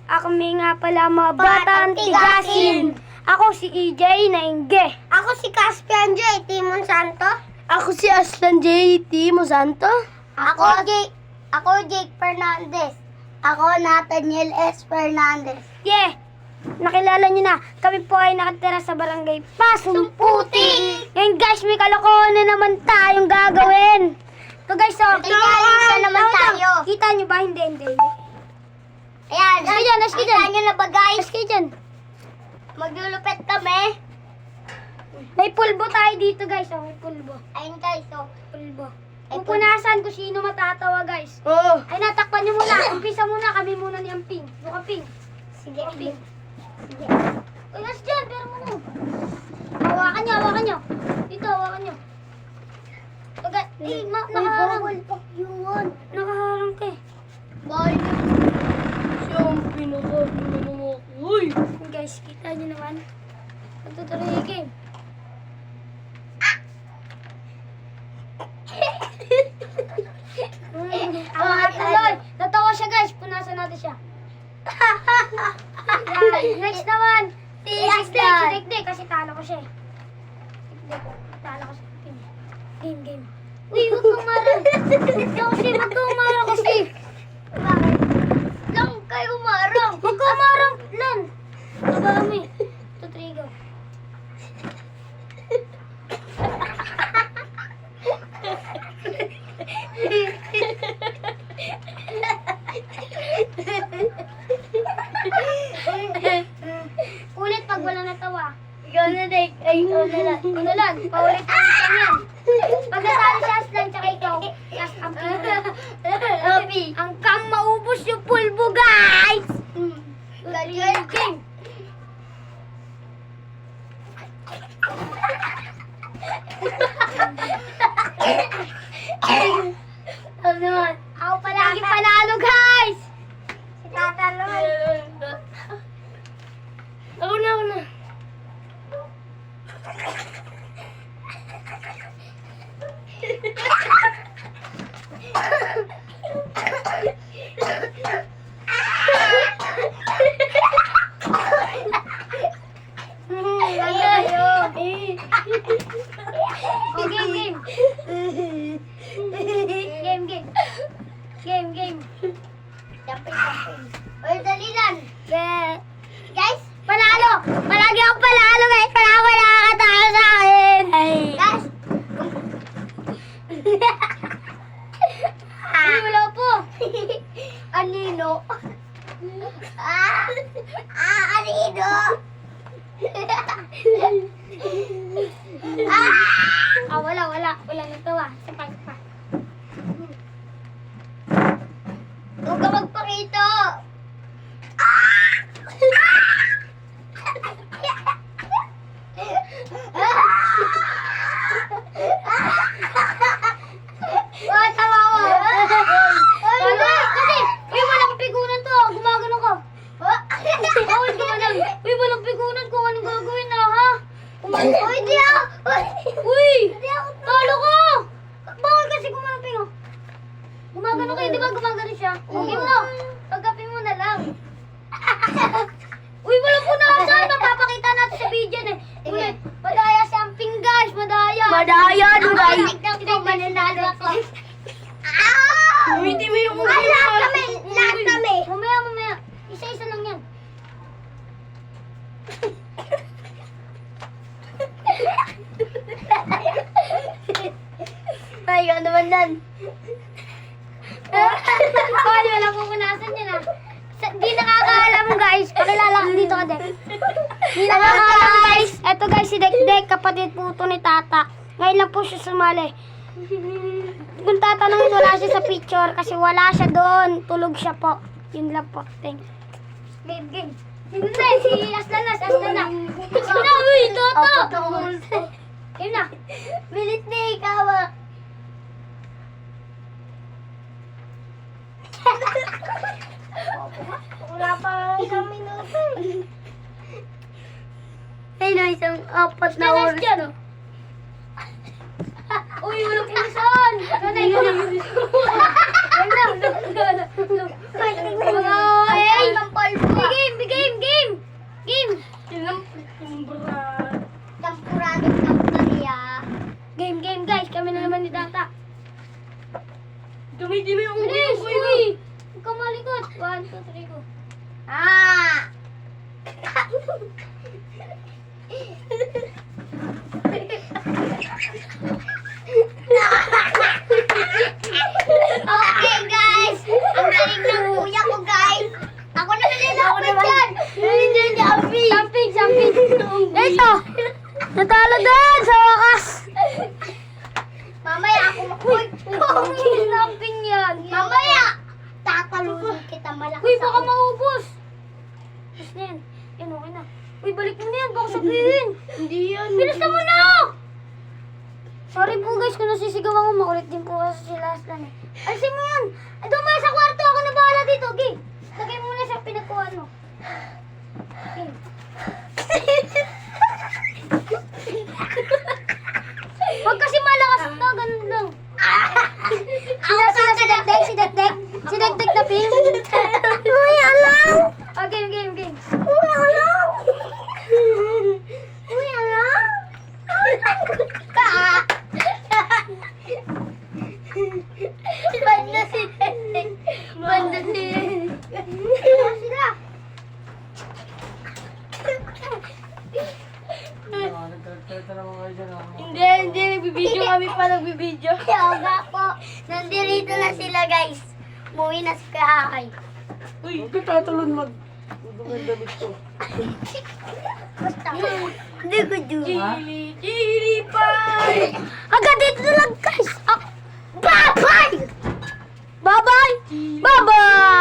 kami nga pala mga Batang Tigasin. Ako si EJ Naingge. Ako si Caspian J. Timon Santo. Ako si Aslan J. Timo Santo. Ako Jake Fernandez. Ako Nathaniel S. Fernandez. Yeah! Nakilala niyo na, kami po ay nakatira sa barangay Pasumputi. Ngayon guys, may kalokohan na naman tayong gagawin. Ito guys, so, Nagkaalisa naman tayo. Kita niyo ba? Hindi. Ayan. Aski dyan, aski dyan. Ayan nyo na ba guys? Aski dyan. Maglulupet kami. May pulbo tayo dito guys, oh, may pulbo. Ayun guys, so. Pulbo. Ay, Pupunasan kung sino matatawa guys. Oo. Ay, natakpan niyo muna. Umpisa muna, kami muna ni Amping. Yung Amping. Sige, Amping. Sige. Uy, nas dyan, pero mo. Hawakan niyo. Dito, hawakan niyo. Okay, nakaharang. Nakaharang ka eh. Bye. Siyang pinakasin na mga uy. Guys, kita niyo naman. Magtutuloy game. Tuloy. Natawa siya guys. Punasan natin siya. Yan. Next naman. Si Dek. Kasi talo ko siya eh. Dek. Talo ko siya. Game. Uy, huwag kang marang. Huwag kang marang kasi. Bakit? Lang kayo marang. Huwag kang marang. Lan. Nabami. 2, 3, go. Ulit pag wala natawa. Ikaw na, Dek. Ay, ikaw na lang. Unalan, paulit lang yan. Pag natalo siya, Aslan, tsaka ikaw. Yes, Happy. Hanggang maubos yung pulbo, guys! Galing. Game! Ano naman? Ako palagi panalo, guys! Si Tata Lon. Ako na. Game. Jumping. Uy, dali lang. Guys, Panalo! Palagi ako panalo, guys! Wala nakakatalo sa akin! guys. Ay, wala po! Anino? Anino? Wala. Wala natawa. Sapa. Huwag ka magpakita. Tawa. Kasi, walang pigunan to. Gumagano ka. Bawal gumanon. Walang pigunan kung anong gagawin na, ha? Uy, di ako. Uy! Talo ko! Bawal kasi gumanapin, oh. Gumagano kayo, di ba? Gumagano siya. Game mo. Pagkapin mo na lang. Uy, walang punasan. Mapapakita natin sa video na. Ulit. Madaya si Amping, guys. Madaya. Tignan ko, mananalo ako. Hindi mo yung Lahat kami. Mamaya. Isa-isa lang yan. Ay, ano naman nan? Ay, walang pupunasan yan, ah. Di nakakaalam, guys. Pakilala ka dito ka, Dek. Di nakakaalam, guys. Eto, guys, si Dek, kapatid po ito ni Tata. Ngayon lang po siya sumali. Kung tatanungin, wala siya sa picture kasi wala siya doon. Tulog siya po. Yun lang po. Thanks. Game. Sino na? Si Aslan na. Sino na? Uy, Toto! Game na. Bilis na ikaw. Wala pa isang minuto. Ay, no, isang 4 na oras. Dyan, oh. Uy, walang punasan! Yun na. Ay, ng polvo. Tuloy ko. Ah! Okay, guys. Ang galing ng kuya ko, guys. Ako na nalilapit dyan. Hindi niya, Abby. Jumping. Ito! Natalo din sa wakas! Mamaya ako makulit. Jumping yan. Mamaya! Tatalunin kita malakas Uy, baka ako. maubos! Tapos na yan. Yan, okay na. Uy, balik mo na yan. Baka sabihin. Hindi yan. Bilis na mo na! Sorry po guys kung nasisigaw ako. Makulit din po kasi si Laslan eh. Alisin mo yan! Doon mo sa kwarto. Ako na bahala dito. Okay. Lagay mo muna sa pinagkuhan mo. Okay. Huwag kasi malakas na. Ganun lang. Si Dekdek. Si Dekdek na ping. Uy, alam! Game. Uy, alam! Uy, alam! Banda si Tete. Banda si sila. Hindi, nagbibideo kami pa, nagbibideo. Yoga po. Nandito na sila, guys. Umuwi na si Kahay. Uy, ito tatalon mag... Udungan damit ko. Basta. Hindi ko doon. Chili pie! Agad dito na lang guys. Bye-bye! Bye-bye! Bye-bye!